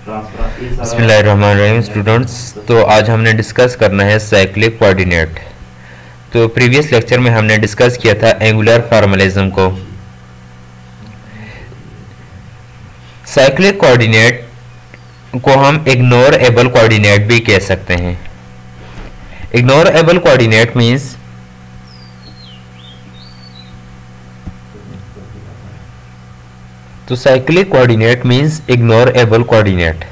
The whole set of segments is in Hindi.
बिस्मिल्लाहिर्रहमानिर्रहीम स्टूडेंट्स, तो आज हमने डिस्कस करना है साइक्लिक कोऑर्डिनेट। तो प्रीवियस लेक्चर में हमने डिस्कस किया था एंगुलर फॉर्मलिज्म को। साइक्लिक कोऑर्डिनेट को हम इग्नोर एबल कोऑर्डिनेट भी कह सकते हैं। इग्नोर एबल कोऑर्डिनेट मींस तो cyclic coordinate means ignore able coordinate.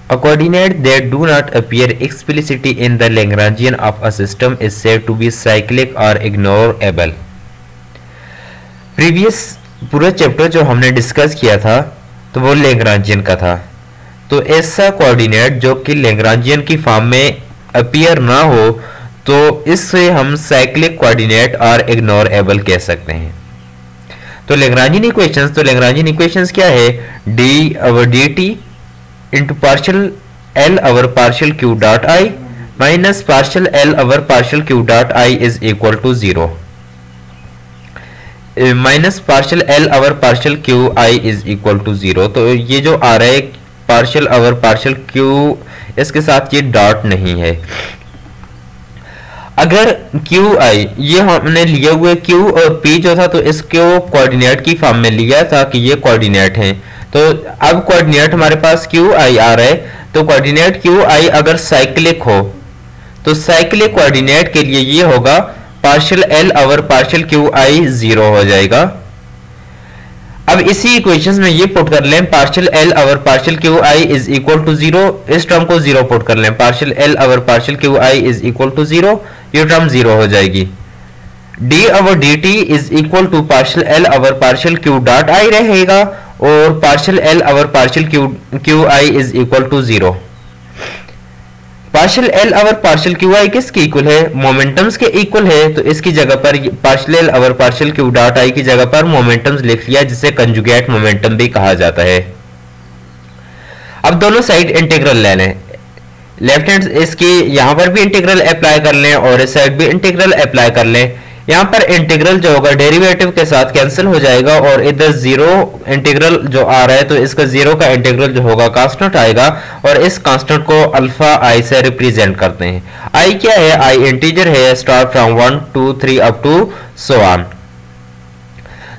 A coordinate that do not appear explicitly in the Lagrangian of a system is said to be cyclic or ignorable. Previous पूरा चैप्टर जो हमने डिस्कस किया था तो वो लैग्रांजियन का था। तो ऐसा कोऑर्डिनेट जो कि लैग्रांजियन की फॉर्म में अपीयर ना हो तो इससे हम साइक्लिक कोऑर्डिनेट और इग्नोरेबल कह सकते हैं। तो लैग्रांजियन इक्वेशंस क्या है? D over d t into partial L over partial q dot i minus partial L over partial q dot i is equal to 0 minus partial L over partial q i is equal to 0। तो ये जो आ रहा है पार्शियल अवर पार्शियल क्यू, इसके साथ ये डॉट नहीं है। अगर क्यू आई ये हमने लिए हुए क्यू और पी जो था तो इसको कोऑर्डिनेट की फॉर्म में लिया था कि ये कोऑर्डिनेट हैं। तो अब कोऑर्डिनेट हमारे पास क्यू आई आ रहा है, तो कोऑर्डिनेट क्यू आई अगर साइक्लिक हो तो साइक्लिक कोऑर्डिनेट के लिए ये होगा partial L over partial q आई 0 हो जाएगा। अब इसी इक्वेशंस में ये पुट कर लें partial L over partial q i is equal to 0, इस टर्म को 0 पुट कर लें, partial L over partial q i is equal to 0, ये टर्म 0 हो जाएगी। D over d t is equal to partial L over partial q dot i रहेगा और partial L over partial q i is equal to 0। Partial L over partial q i किसके इक्वल है? मोमेंटम्स के इक्वल है। तो इसकी जगह पर partial L over partial q dot आई की जगह पर मोमेंटम्स लिख लिया, जिसे कंजुगेट मोमेंटम भी कहा जाता है। अब दोनों साइड इंटीग्रल ले लें, लेफ्ट हैंड इसकी यहां पर भी इंटीग्रल अप्लाई कर लें और इस साइड भी इंटीग्रल अप्लाई कर लें। यहां पर इंटीग्रल जो होगा डेरिवेटिव के साथ कैंसिल हो जाएगा और इधर 0 इंटीग्रल जो आ रहा है तो इसका 0 का इंटीग्रल जो होगा कांस्टेंट आएगा और इस कांस्टेंट को अल्फा आई से रिप्रेजेंट करते हैं। आई क्या है? आई इंटीजर है, start from 1 2 3 up to so on.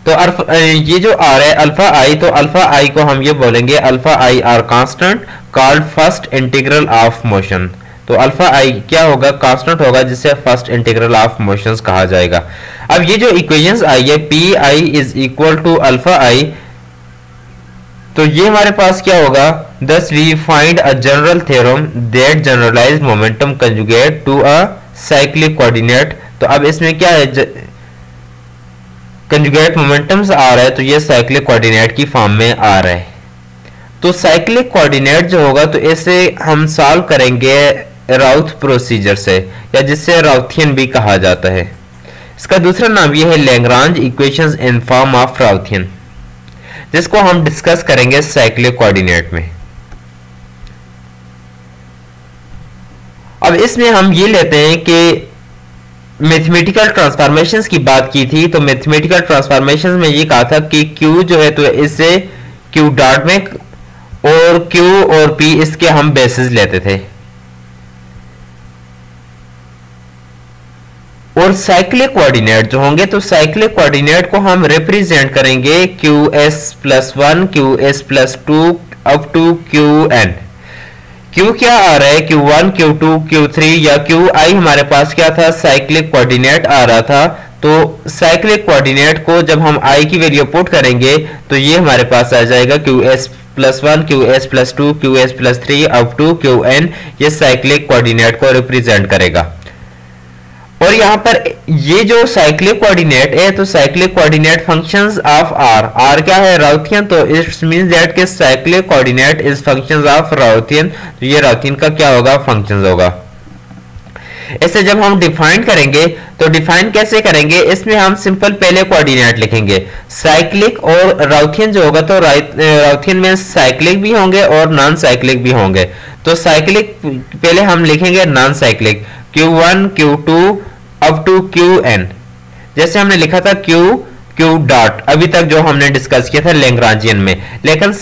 तो ये जो आ रहा है अल्फा आई, तो अल्फा आई को हम ये बोलेंगे alpha I R constant called first integral of motion. तो अल्फा आई क्या होगा? कांस्टेंट होगा, जिसे फर्स्ट इंटीग्रल ऑफ मोशंस कहा जाएगा। अब ये जो इक्वेशंस आई है p i is equal to alpha i, तो ये हमारे पास क्या होगा? thus we find a general theorem that generalized momentum conjugate to a cyclic coordinate। तो अब इसमें क्या है? कंजुगेट मोमेंटम्स आ रहा है तो ये साइक्लिक कोऑर्डिनेट की फॉर्म में आ रहा है। तो साइक्लिक कोऑर्डिनेट जो होगा तो इसे हम सॉल्व करेंगे राउथ प्रोसीजर से, या जिससे राउथियन भी कहा जाता है। इसका दूसरा नाम यह है Lagrange equations in form of Routhian, जिसको हम डिस्कस करेंगे साइक्लिक कोऑर्डिनेट में। अब इसमें हम ये लेते हैं कि मैथमेटिकल ट्रांसफॉर्मेशंस की बात की थी, तो मैथमेटिकल ट्रांसफॉर्मेशंस में ये कहा था कि Q जो है तो इससे Q डॉट में और Q और P इसके हम बेसिस लेते थे। और साइक्लिक कोऑर्डिनेट जो होंगे तो साइक्लिक कोऑर्डिनेट को हम रिप्रेजेंट करेंगे QS+1 QS+2 up to QN। Q क्या आ रहा है? Q1 Q2 Q3 या QI हमारे पास क्या था? साइक्लिक कोऑर्डिनेट आ रहा था। तो साइक्लिक कोऑर्डिनेट को जब हम I की वैल्यू पुट करेंगे तो ये हमारे पास आ जाएगा QS+1 QS+2 QS+3 up to QN। ये साइक्लिक कोऑर्डिनेट को रिप्रेजेंट करेगा। और यहाँ पर ये जो साइक्लिक कोऑर्डिनेट है तो cyclic coordinate functions of R, R क्या है? राउथियन। तो इट्स मींस दैट के cyclic coordinate is functions of Routhian. तो ये राउथियन का क्या होगा? फंक्शंस होगा। इसे जब हम डिफाइन करेंगे तो डिफाइन कैसे करेंगे? इसमें हम सिंपल पहले कोऑर्डिनेट लिखेंगे साइक्लिक और राउथियन जो होगा तो राउथियन में साइक्लिक भी होंगे और नॉन साइक्लिक भी होंगे। तो साइक्लिक पहले हम लिखेंगे non cyclic Q1 Q2 up to QN। जैसे हमने लिखा था Q क्यू डॉट, अभी तक जो हमने डिस्कस किया था लैग्रांजियन में। लेकिन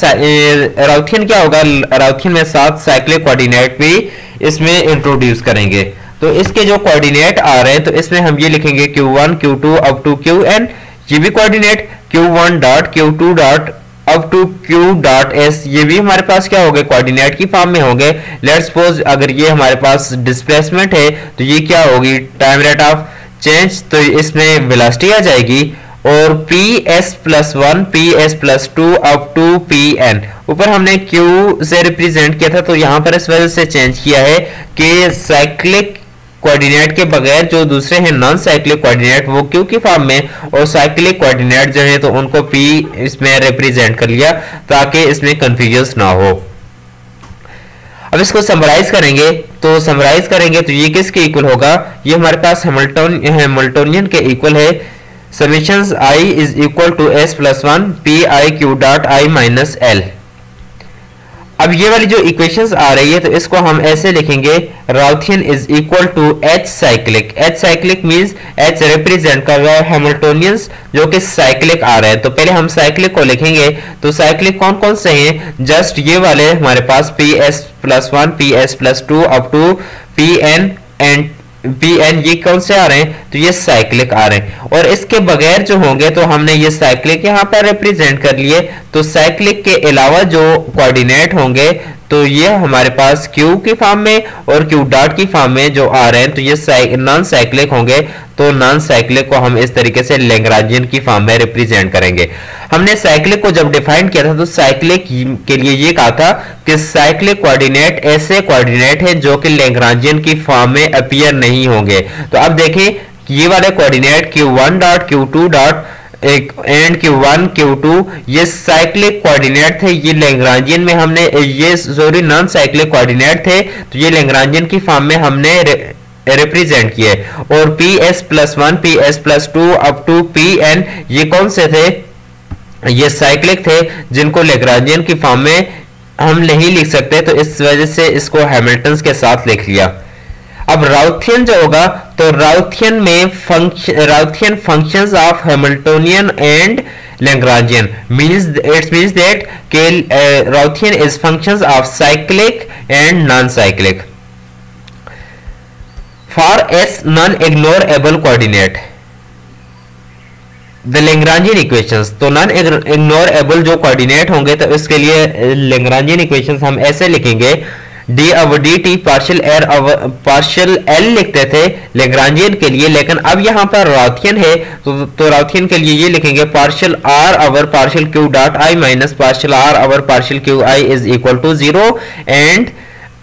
राउथियन क्या होगा, राउथियन में 7 साइक्लिक कोऑर्डिनेट भी इसमें इंट्रोड्यूस करेंगे। तो इसके जो कोऑर्डिनेट आ रहे हैं तो इसमें हम ये लिखेंगे Q1 Q2 up to Qn, ये भी coordinate Q1 dot Q2 dot up to Q dot S, ये भी हमारे पास क्या होंगे, कोऑर्डिनेट की फॉर्म में होंगे। लेट्स सपोज अगर ये हमारे पास डिस्प्लेसमेंट है तो ये क्या होगी, टाइम रेट ऑफ चेंज, तो इसमें वेलोसिटी आ जाएगी। और PS+1 PS+2 up to Pn, ऊपर हमने Q से रिप्रेजेंट किया था तो यहां पर इस वजह से चेंज किया है कि साइक्लिक कोऑर्डिनेट के बगैर जो दूसरे हैं नॉन साइक्लिक कोऑर्डिनेट वो Q की फॉर्म में, और साइक्लिक कोऑर्डिनेट जो है तो उनको P इसमें रिप्रेजेंट कर लिया ताकि इसमें कंफ्यूजन ना हो। अब इसको समराइज करेंगे तो ये किसके इक्वल होगा, ये हमारे पास हैमिल्टोनियन के इक्वल है। Summations I is equal to S+1 Pi Q dot I minus L। अब ये वाली जो इक्वेशंस आ रही है तो इसको हम ऐसे लिखेंगे, Routhian is equal to H cyclic means H represent कर रहा है हैमिल्टोनियंस जो कि साइक्लिक आ रहे हैं। तो पहले हम साइक्लिक को लिखेंगे, तो साइक्लिक कौन कौन से हैं, जस्ट ये वाले हमारे पास PS+1 PS+2 up to Pn and Pn, ये कौन से आ रहे हैं, तो ये साइक्लिक आ रहे हैं। और इसके बगैर जो होंगे तो हमने ये साइक्लिक यहाँ पर रिप्रेजेंट कर लिए। तो साइक्लिक के अलावा जो कोऑर्डिनेट होंगे तो ये हमारे पास Q की फॉर्म में और Q डॉट की फॉर्म में जो आ रहे हैं तो ये नॉन साइक्लिक होंगे। तो नॉन साइक्लिक को हम इस तरीके से लैग्रांजियन की फॉर्म में रिप्रेजेंट करेंगे। हमने साइक्लिक को जब डिफाइन किया था तो साइक्लिक के लिए ये कहा था कि साइक्लिक कोऑर्डिनेट ऐसे कोऑर्डिनेट हैं जो कि लैग्रांजियन की फॉर्म में अपीयर नहीं होंगे। तो अब देखें ये वाले coordinate Q1 dot Q2 dot and Q1 Q2 ये साइक्लिक कोऑर्डिनेट थे, ये लैग्रांजियन में हमने ये सॉरी नॉन साइक्लिक कोऑर्डिनेट थे तो ये लैग्रांजियन की फॉर्म में हमने रिप्रेजेंट किए। और PS+1 PS+2 up to Pn ये कौन से थे, ये साइक्लिक थे जिनको लैग्रांजियन की फॉर्म में हम नहीं लिख सकते, तो इस वजह से इसको हैमिल्टन्स के साथ लिख लिया। अब राउथियन जो होगा तो राउथियन में Routhian functions of Hamiltonian and Lagrangian means that के Routhian is functions of cyclic and non cyclic for s non ignorable coordinate the Lagrangian equations. तो नॉन इग्नोरेबल जो कोऑर्डिनेट होंगे तो इसके लिए लैग्रांजियन इक्वेशंस हम ऐसे लिखेंगे, d over d t partial L लिखते थे लैग्रांजियन के लिए, लेकिन अब यहाँ पर राउथियन है तो राउथियन के लिए ये लिखेंगे partial R over partial q dot i minus partial R over partial q i is equal to 0 and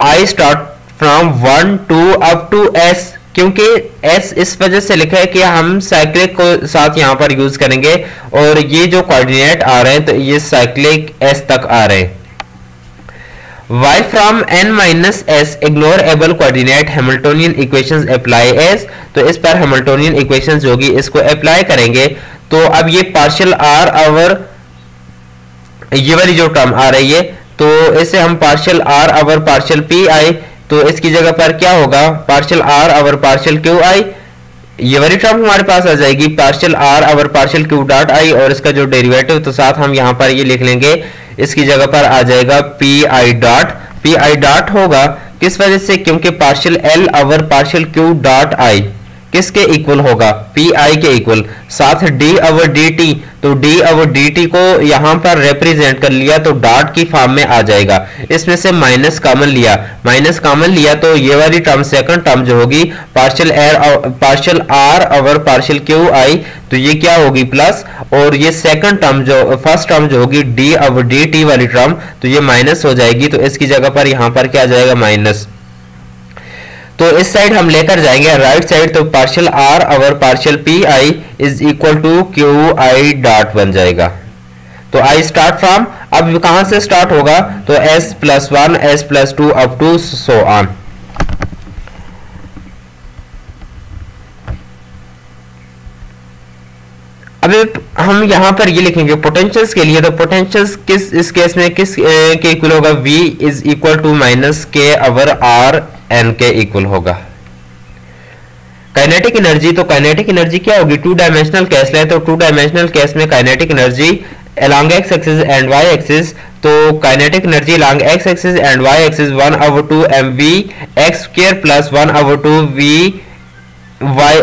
i start from 1 2 up to s, क्योंकि एस इस वजह से लिखा है कि हम साइक्लिक को साथ यहाँ पर यूज करेंगे और ये जो कोऑर्डिनेट आ रहे हैं तो ये साइक्लिक एस तक आ रहे हैं। Y from n minus s ignorable coordinate Hamiltonian equations apply s, तो इस पर Hamiltonian equations जो होगी इसको अप्लाई करेंगे। तो अब ये पार्शियल r ओवर ये वाली जो टर्म आ रही है तो इसे हम partial r over partial p आई, तो इसकी जगह पर क्या होगा partial r over partial q आई, ये वाली टर्म हमारे पास आ जाएगी partial r over partial q dot आई और इसका जो डेरिवेटिव तो साथ हम यहाँ पर ये लिख लेंगे, इसकी जगह पर आ जाएगा पी आई डॉट होगा किस वजह से, क्योंकि partial L over partial q dot आई किसके इक्वल होगा, पी आई के इक्वल, साथ डी ओवर डी टी, तो डी ओवर डी टी को यहां पर रिप्रेजेंट कर लिया तो डॉट की फॉर्म में आ जाएगा। इसमें से माइनस कॉमन लिया तो ये वाली टर्म सेकंड टर्म जो होगी partial R over partial q i, तो ये क्या होगी प्लस, और ये सेकंड टर्म जो फर्स्ट टर्म जो होगी डी ओवर डी टी वाली टर्म तो ये माइनस हो जाएगी, तो इसकी जगह पर यहां पर क्या आ जाएगा माइनस। तो इस साइड हम लेकर जाएंगे राइट साइड, तो partial R over partial p i is equal to q i dot बन जाएगा। तो आई स्टार्ट फ्रॉम, अब कहां से स्टार्ट होगा तो s+1 s+2 up to so on. अब हम यहां पर ये लिखेंगे पोटेंशियल्स के लिए, तो पोटेंशियल्स किस इस केस में किस के इक्वल होगा, v is equal to minus k over r n के इक्वल होगा। काइनेटिक एनर्जी, तो काइनेटिक एनर्जी क्या होगी, टू डायमेंशनल केस है, तो टू डायमेंशनल केस में kinetic energy along x axis and y axis, तो kinetic energy along x axis and y axis 1/2 mv x square plus 1/2 v y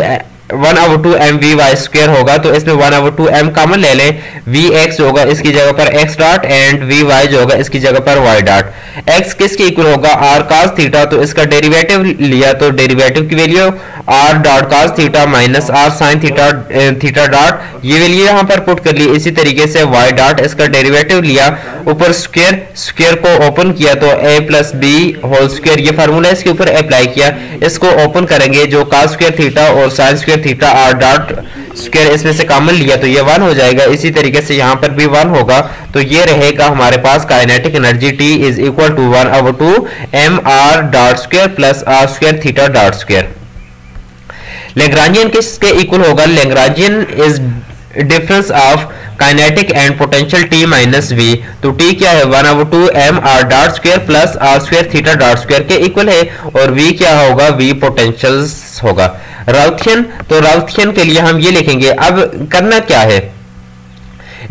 1/2 mv y square होगा। तो इसमें 1/2 m कॉमन ले लें, vx होगा इसकी जगह पर x डॉट एंड vy जो होगा इसकी जगह पर y डॉट। x किसके इक्वल होगा, r cos थीटा, तो इसका डेरिवेटिव लिया तो डेरिवेटिव की value r dot cos theta minus r sin theta theta dot, ये वैल्यू यहाँ पर पुट कर ली। इसी तरीके से y डॉट इसका डेरिवेटिव लिया, ऊपर स्क्वायर स्क्वायर को ओपन किया तो a plus b whole square, ये फार्मूला इसके ऊपर अप्लाई किया, इसको ओपन करेंगे जो cos स्क्वायर थीटा और sin square theta r dot square इसमें से कॉमन लिया तो ये 1 हो जाएगा। इसी तरीके से यहाँ पर भी 1 होगा, तो ये रहेगा हमारे पास kinetic energy T is equal to 1/2 m r dot square plus r square theta dot square. Lagrangian किसके इक्वल होगा, Lagrangian is difference of kinetic and potential T minus V, तो T क्या है 1/2 m r dot square plus r square theta dot square के इक्वल है, और V क्या होगा, V पोटेंशियल होगा। राउथियन, तो राउथियन के लिए हम ये लिखेंगे, अब करना क्या है,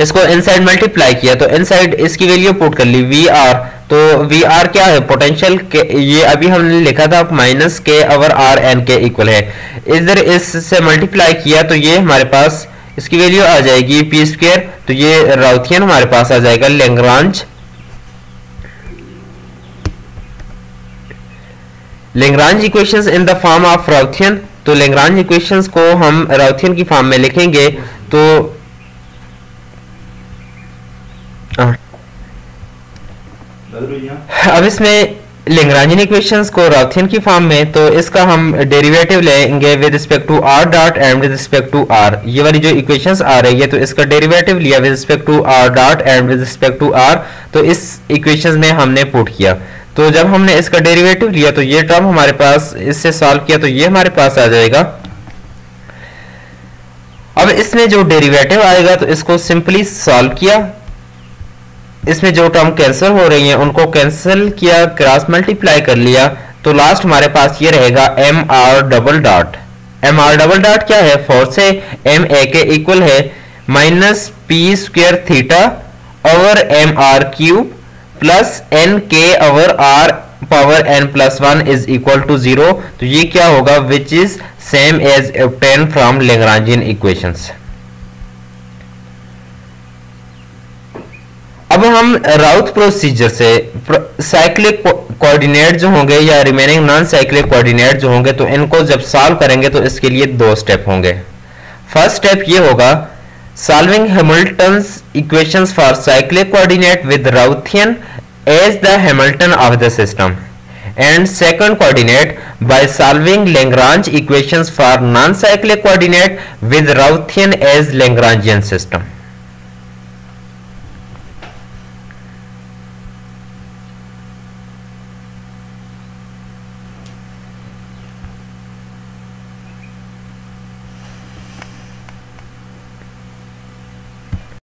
इसको इनसाइड मल्टीप्लाई किया तो इनसाइड इसकी वैल्यू पुट कर ली VR, तो VR क्या है पोटेंशियल के, ये अभी हमने लिखा था minus k over r n के इक्वल है, इधर इससे मल्टीप्लाई किया तो ये हमारे पास इसकी वैल्यू आ जाएगी पी स्क्वायर, तो ये राउथियन हमारे पास आ जाएगा Lagrange equations in the form of Routhian, तो लैग्रांज इक्वेशंस को हम राउथियन की फॉर्म में लिखेंगे, तो अब इसमें लैग्रांजियन इक्वेशंस को राउथियन की फॉर्म में, तो इसका हम डेरिवेटिव लेंगे with respect to r dot and with respect to r, ये वाली जो इक्वेशंस आ रही है तो इसका डेरिवेटिव लिया with respect to r dot and with respect to r, तो इस इक्वेशंस में हमने पुट किया, तो जब हमने इसका डेरिवेटिव लिया तो ये टर्म हमारे पास, इससे सॉल्व किया तो ये हमारे पास आ जाएगा। अब इसमें जो डेरिवेटिव आएगा तो इसको सिंपली सॉल्व किया, इसमें जो टर्म कैंसिल हो रही हैं उनको कैंसिल किया, क्रॉस मल्टीप्लाई कर लिया, तो लास्ट हमारे पास ये रहेगा m r double dot. M r double dot क्या है, 4 से एम ए के इक्वल है minus p square theta over m r cube plus n k over r power n plus 1 is equal to 0, तो ये क्या होगा, which is same as obtain from Lagrangian equations. अब हम राउथ प्रोसीजर से साइक्लिक कोऑर्डिनेट जो होंगे या रिमेनिंग नॉन साइक्लिक कोऑर्डिनेट जो होंगे तो इनको जब सॉल्व करेंगे तो इसके लिए 2 स्टेप होंगे। फर्स्ट स्टेप ये होगा solving Hamilton's equations for cyclic coordinate with Routhian as the Hamilton of the system, and second coordinate by solving Lagrange equations for non cyclic coordinate with Routhian as Lagrangian system.